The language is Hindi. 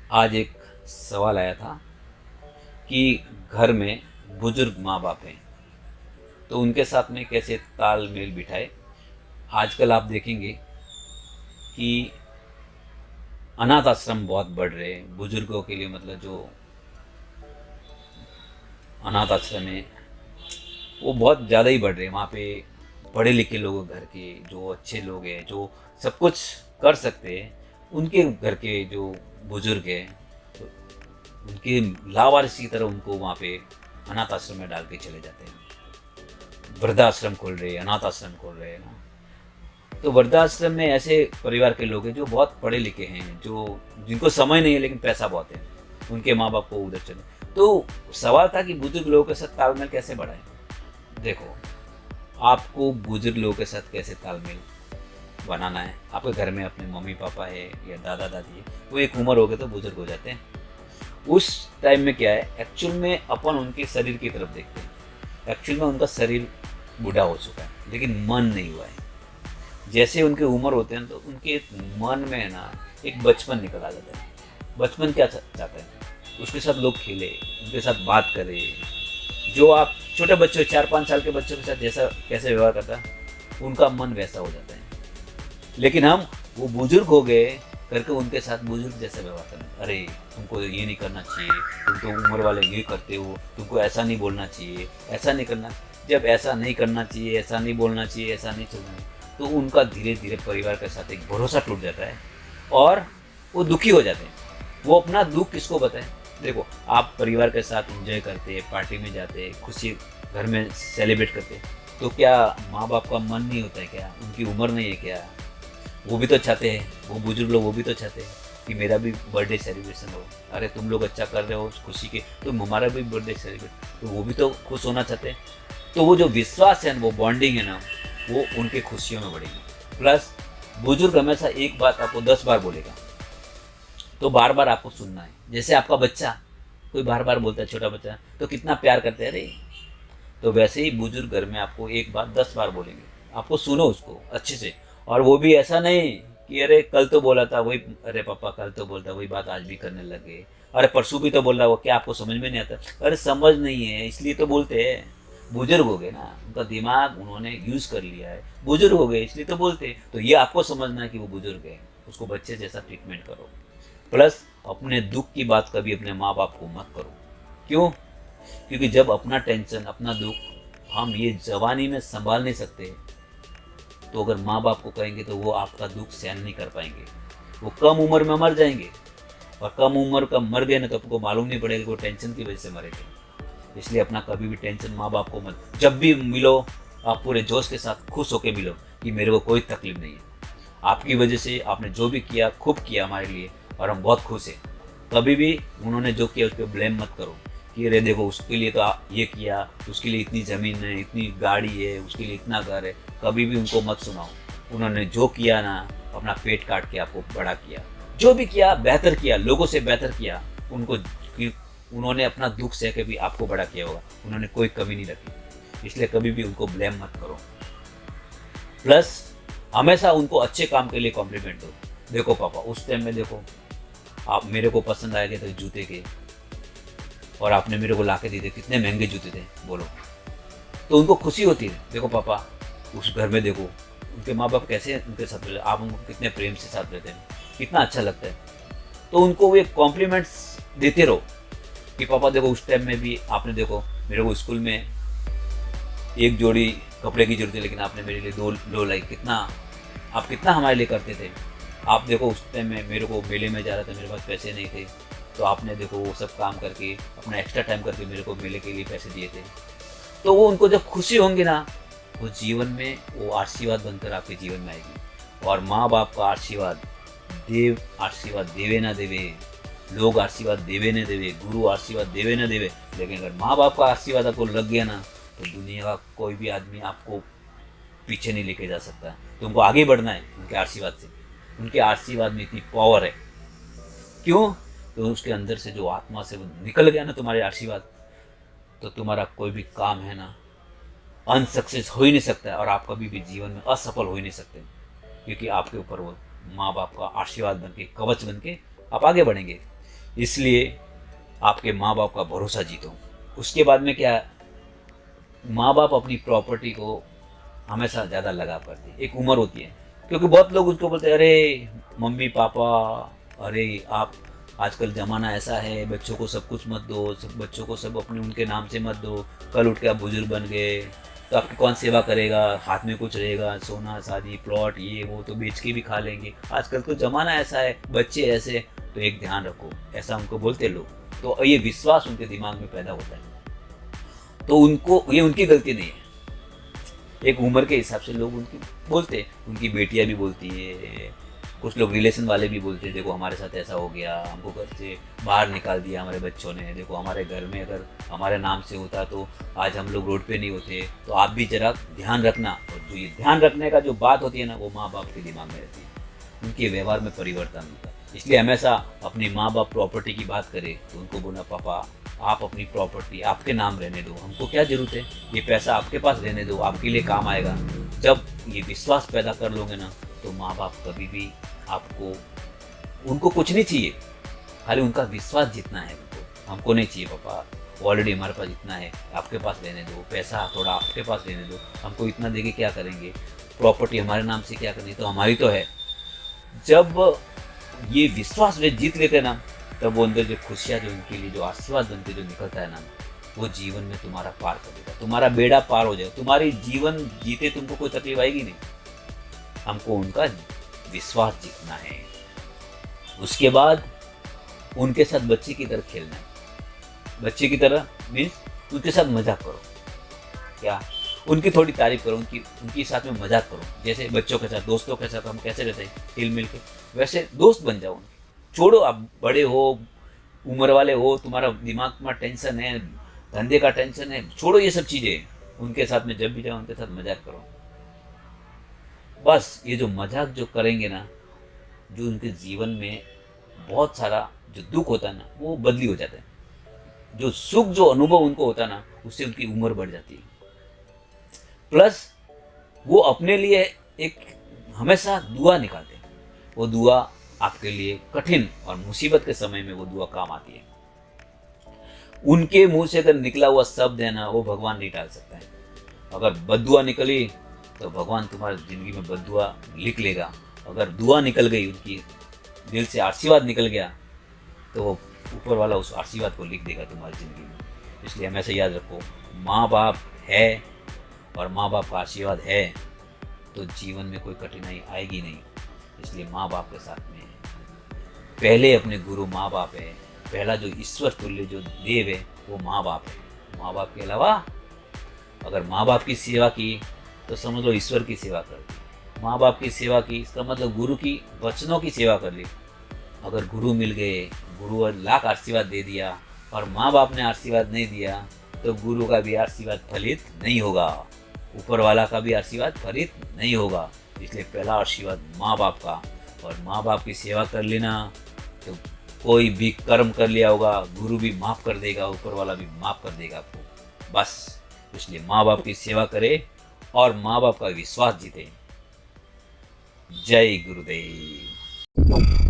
आज एक सवाल आया था कि घर में बुजुर्ग माँ बाप हैं तो उनके साथ में कैसे तालमेल बिठाए। आजकल आप देखेंगे कि अनाथ आश्रम बहुत बढ़ रहे हैं बुजुर्गों के लिए, मतलब जो अनाथ आश्रम है वो बहुत ज़्यादा ही बढ़ रहे हैं। वहाँ पे पढ़े लिखे लोग, घर के जो अच्छे लोग हैं, जो सब कुछ कर सकते हैं, उनके घर के जो बुजुर्ग हैं तो उनके लावारिस की तरह उनको वहाँ पे अनाथ आश्रम में डाल के चले जाते हैं। वृद्धाश्रम खोल रहे हैं, अनाथ आश्रम खोल रहे हैं ना। तो वृद्धाश्रम में ऐसे परिवार के लोग हैं जो बहुत पढ़े लिखे हैं, जो जिनको समय नहीं है लेकिन पैसा बहुत है, उनके माँ बाप को उधर चले। तो सवाल था कि बुजुर्ग लोगों के साथ तालमेल कैसे बढ़ाएं। देखो, आपको बुजुर्ग लोगों के साथ कैसे तालमेल बनाना है। आपके घर में अपने मम्मी पापा है या दादा दादी है, वो एक उम्र हो गए तो बुजुर्ग हो जाते हैं। उस टाइम में क्या है, एक्चुअल में अपन उनके शरीर की तरफ देखते हैं। एक्चुअल में उनका शरीर बूढ़ा हो चुका है लेकिन मन नहीं हुआ है। जैसे उनकी उम्र होते हैं तो उनके मन में है ना एक बचपन निकल आ जाता है। बचपन क्या चाहते हैं, उसके साथ लोग खेले, उनके साथ बात करें। जो आप छोटे बच्चों 4-5 साल के बच्चों के साथ जैसा कैसे व्यवहार करता है, उनका मन वैसा हो जाता है। लेकिन हम वो बुजुर्ग हो गए करके उनके साथ बुजुर्ग जैसा व्यवहार करना, अरे तुमको ये नहीं करना चाहिए, तुम तो उम्र वाले ये करते हो, तुमको ऐसा नहीं बोलना चाहिए, ऐसा नहीं करना। जब ऐसा नहीं करना चाहिए, ऐसा नहीं बोलना चाहिए, ऐसा नहीं चलना चाहिए, तो उनका धीरे धीरे परिवार के साथ एक भरोसा टूट जाता है और वो दुखी हो जाते हैं। वो अपना दुख किसको बताएं। देखो, आप परिवार के साथ एंजॉय करते, पार्टी में जाते, खुशी घर में सेलिब्रेट करते, तो क्या माँ बाप का मन नहीं होता है क्या? उनकी उम्र नहीं है क्या? वो भी तो चाहते हैं, वो बुजुर्ग लोग वो भी तो चाहते हैं कि मेरा भी बर्थडे सेलिब्रेशन हो। अरे तुम लोग अच्छा कर रहे हो खुशी के, तो हमारा भी बर्थडे सेलिब्रेट, तो वो भी तो खुश होना चाहते हैं। तो वो जो विश्वास है ना, वो बॉन्डिंग है ना, वो उनके खुशियों में बढ़ेगी। प्लस बुजुर्ग हमेशा एक बात आपको 10 बार बोलेगा, तो बार बार आपको सुनना है। जैसे आपका बच्चा कोई बार बार बोलता है, छोटा बच्चा तो कितना प्यार करते हैं, अरे तो वैसे ही बुजुर्ग घर में आपको एक बात 10 बार बोलेंगे, आपको सुनो उसको अच्छे से। और वो भी ऐसा नहीं कि अरे कल तो बोला था वही, अरे पापा कल तो बोलता वही बात आज भी करने लगे, अरे परसों भी तो बोल रहा, वो क्या आपको समझ में नहीं आता? अरे समझ नहीं है इसलिए तो बोलते हैं। बुजुर्ग हो गए ना, उनका दिमाग उन्होंने यूज कर लिया है, बुजुर्ग हो गए इसलिए तो बोलते हैं। तो ये आपको समझना है कि वो बुजुर्ग है, उसको बच्चे जैसा ट्रीटमेंट करो। प्लस अपने दुख की बात कभी अपने माँ बाप को मत करो। क्यों? क्योंकि जब अपना टेंशन, अपना दुख हम ये जवानी में संभाल नहीं सकते, तो अगर माँ बाप को कहेंगे तो वो आपका दुख सहन नहीं कर पाएंगे। वो कम उम्र में मर जाएंगे, और कम उम्र का मर गए ना तो आपको मालूम नहीं पड़ेगा कि वो टेंशन की वजह से मरे थे। इसलिए अपना कभी भी टेंशन माँ बाप को मत, जब भी मिलो आप पूरे जोश के साथ खुश होकर मिलो कि मेरे को कोई तकलीफ नहीं है, आपकी वजह से आपने जो भी किया खूब किया हमारे लिए और हम बहुत खुश हैं। कभी भी उन्होंने जो किया उस पर ब्लेम मत करो कि अरे देखो उसके लिए तो ये किया, उसके लिए इतनी ज़मीन है, इतनी गाड़ी है, उसके लिए इतना घर है। कभी भी उनको मत सुनाओ। उन्होंने जो किया ना, अपना पेट काट के आपको बड़ा किया, जो भी किया बेहतर किया, लोगों से बेहतर किया। उनको कि उन्होंने अपना दुख सह के भी आपको बड़ा किया होगा, उन्होंने कोई कमी नहीं रखी। इसलिए कभी भी उनको ब्लेम मत करो। प्लस हमेशा उनको अच्छे काम के लिए कॉम्प्लीमेंट दो। देखो पापा उस टाइम में देखो आप मेरे को पसंद आए थे जूते के, और आपने मेरे को ला के दिए थे, कितने महंगे जूते थे बोलो, तो उनको खुशी होती है। देखो पापा उस घर में देखो उनके माँ बाप कैसे उनके साथ रहते, आप उनको कितने प्रेम से साथ रहते हैं, कितना अच्छा लगता है। तो उनको वो कॉम्प्लीमेंट्स देते रहो कि पापा देखो उस टाइम में भी आपने देखो मेरे को स्कूल में एक जोड़ी कपड़े की जरूरत है लेकिन आपने मेरे लिए दो लाई, कितना आप कितना हमारे लिए करते थे। आप देखो उस टाइम में मेरे को मेले में जा रहा था, मेरे पास पैसे नहीं थे, तो आपने देखो वो सब काम करके अपना एक्स्ट्रा टाइम करके मेरे को मेले के लिए पैसे दिए थे। तो वो उनको जब खुशी होंगी ना, वो जीवन में वो आशीर्वाद बनकर आपके जीवन में आएगी। और माँ बाप का आशीर्वाद, देव आशीर्वाद देवे ना देवे, लोग आशीर्वाद देवे न देवे, गुरु आशीर्वाद देवे न देवे, लेकिन अगर माँ बाप का आशीर्वाद आपको लग गया ना, तो दुनिया का कोई भी आदमी आपको पीछे नहीं लेके जा सकता। तुमको आगे बढ़ना है उनके आशीर्वाद से। उनके आशीर्वाद में इतनी पावर है। क्यों? तो उसके अंदर से जो आत्मा से वो निकल गया ना तुम्हारे आशीर्वाद, तो तुम्हारा कोई भी काम है ना अनसक्सेस हो ही नहीं सकता है, और आप कभी भी जीवन में असफल हो ही नहीं सकते, क्योंकि आपके ऊपर वो माँ बाप का आशीर्वाद बन के, कवच बन के आप आगे बढ़ेंगे। इसलिए आपके माँ बाप का भरोसा जीतो। उसके बाद में क्या, माँ बाप अपनी प्रॉपर्टी को हमेशा ज़्यादा लगाव करते हैं। एक उम्र होती है, क्योंकि बहुत लोग उसको बोलते हैं, अरे मम्मी पापा, अरे आप, आजकल ज़माना ऐसा है, बच्चों को सब कुछ मत दो, सब बच्चों को सब अपने उनके नाम से मत दो, कल उठ के आप बुजुर्ग बन गए तो आपकी कौन सेवा करेगा, हाथ में कुछ रहेगा, सोना शादी प्लॉट ये वो तो बेच के भी खा लेंगे, आजकल तो ज़माना ऐसा है, बच्चे ऐसे, तो एक ध्यान रखो, ऐसा उनको बोलते लोग। तो ये विश्वास उनके दिमाग में पैदा होता है। तो उनको, ये उनकी गलती नहीं है, एक उम्र के हिसाब से लोग उनकी बोलते हैं, उनकी बेटियां भी बोलती है, कुछ लोग रिलेशन वाले भी बोलते हैं, देखो हमारे साथ ऐसा हो गया, हमको घर से बाहर निकाल दिया हमारे बच्चों ने, देखो हमारे घर में अगर हमारे नाम से होता तो आज हम लोग रोड पे नहीं होते, तो आप भी जरा ध्यान रखना। और जो ये ध्यान रखने का जो बात होती है ना, वो माँ बाप के दिमाग में रहती है, उनके व्यवहार में परिवर्तन होता है। इसलिए हमेशा अपने माँ बाप प्रॉपर्टी की बात करें तो उनको बोला, पापा आप अपनी प्रॉपर्टी आपके नाम रहने दो, हमको क्या जरूरत है, ये पैसा आपके पास रहने दो, आपके लिए काम आएगा। जब ये विश्वास पैदा कर लोगे ना, तो माँ बाप कभी भी आपको, उनको कुछ नहीं चाहिए, खाली उनका विश्वास जितना है हमको नहीं चाहिए पापा, ऑलरेडी हमारे पास इतना है, आपके पास रहने दो, पैसा थोड़ा आपके पास रहने दो, हमको इतना देके क्या करेंगे, प्रॉपर्टी हमारे नाम से क्या करनी, तो हमारी तो है। जब ये विश्वास वे जीत लेते ना, तब वो अंदर जो खुशियाँ, जो उनके लिए जो आशीर्वाद बनते जो निकलता है ना, वो जीवन में तुम्हारा पार कर देगा, तुम्हारा बेड़ा पार हो जाएगा, तुम्हारी जीवन जीते तुमको कोई तकलीफ आएगी नहीं। हमको उनका विश्वास जीतना है। उसके बाद उनके साथ बच्चे की तरह खेलना है, बच्चे की तरह मीन्स उनके साथ मजाक करो, क्या उनकी थोड़ी तारीफ करो, उनकी साथ में मजाक करो, जैसे बच्चों के साथ, दोस्तों के साथ हम कैसे रहते हैं हिल मिल के, वैसे दोस्त बन जाओ। छोड़ो, आप बड़े हो, उम्र वाले हो, तुम्हारा दिमाग में टेंशन है, धंधे का टेंशन है, छोड़ो ये सब चीज़ें, उनके साथ में जब भी जाओ उनके साथ मजाक करो। बस ये जो मजाक जो करेंगे ना, जो उनके जीवन में बहुत सारा जो दुख होता है ना, वो बदली हो जाता है, जो सुख जो अनुभव उनको होता है ना, उससे उनकी उम्र बढ़ जाती है। प्लस वो अपने लिए एक हमेशा दुआ निकालते हैं, वो दुआ आपके लिए कठिन और मुसीबत के समय में वो दुआ काम आती है। उनके मुंह से अगर निकला हुआ शब्द है ना, वो भगवान नहीं टाल सकता है। अगर बद्दुआ निकली तो भगवान तुम्हारी जिंदगी में बद्दुआ लिख लेगा, अगर दुआ निकल गई, उनकी दिल से आशीर्वाद निकल गया, तो वो ऊपर वाला उस आशीर्वाद को लिख देगा तुम्हारी जिंदगी में। इसलिए हमेशा याद रखो, माँ बाप है और माँ बाप का आशीर्वाद है तो जीवन में कोई कठिनाई आएगी नहीं। इसलिए माँ बाप के साथ में पहले अपने गुरु माँ बाप है, पहला जो ईश्वर तुल्य जो देव है वो माँ बाप है। माँ बाप के अलावा अगर माँ बाप की सेवा की तो समझ लो ईश्वर की सेवा कर ली, माँ बाप की सेवा की इसका मतलब गुरु की वचनों की सेवा कर ली। अगर गुरु मिल गए, गुरु लाख आशीर्वाद दे दिया और माँ बाप ने आशीर्वाद नहीं दिया, तो गुरु का भी आशीर्वाद फलित नहीं होगा, ऊपर वाला का भी आशीर्वाद फलित नहीं होगा। इसलिए पहला आशीर्वाद माँ बाप का, और माँ बाप की सेवा कर लेना तो कोई भी कर्म कर लिया होगा गुरु भी माफ़ कर देगा, ऊपर वाला भी माफ़ कर देगा आपको। बस इसलिए माँ बाप की सेवा करे और माँ बाप का विश्वास जीते। जय गुरुदेव।